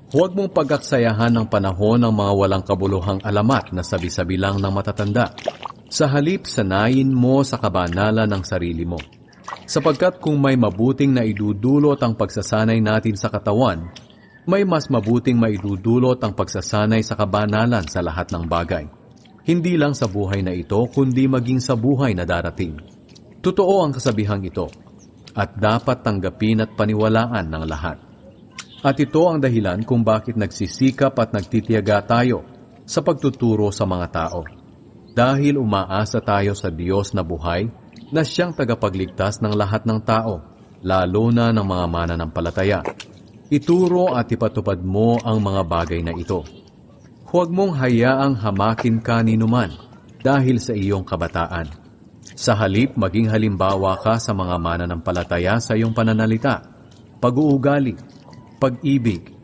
Huwag mong pagkaksayahan ng panahon ng mga walang kabuluhang alamat na sabi-sabi lang ng matatanda. Sa halip, sanayin mo sa kabanalan ng sarili mo. Sapagkat kung may mabuting na idudulot ang pagsasanay natin sa katawan, may mas mabuting maidudulot ang pagsasanay sa kabanalan sa lahat ng bagay. Hindi lang sa buhay na ito, kundi maging sa buhay na darating. Totoo ang kasabihang ito, at dapat tanggapin at paniwalaan ng lahat. At ito ang dahilan kung bakit nagsisikap at nagtitiyaga tayo sa pagtuturo sa mga tao. Dahil umaasa tayo sa Diyos na buhay, na siyang tagapagligtas ng lahat ng tao, lalo na ng mga mananampalataya. Ituro at ipatupad mo ang mga bagay na ito. Huwag mong hayaang hamakin ka ninuman dahil sa iyong kabataan. Sa halip, maging halimbawa ka sa mga mananampalataya sa iyong pananalita, pag-uugali, pag-ibig,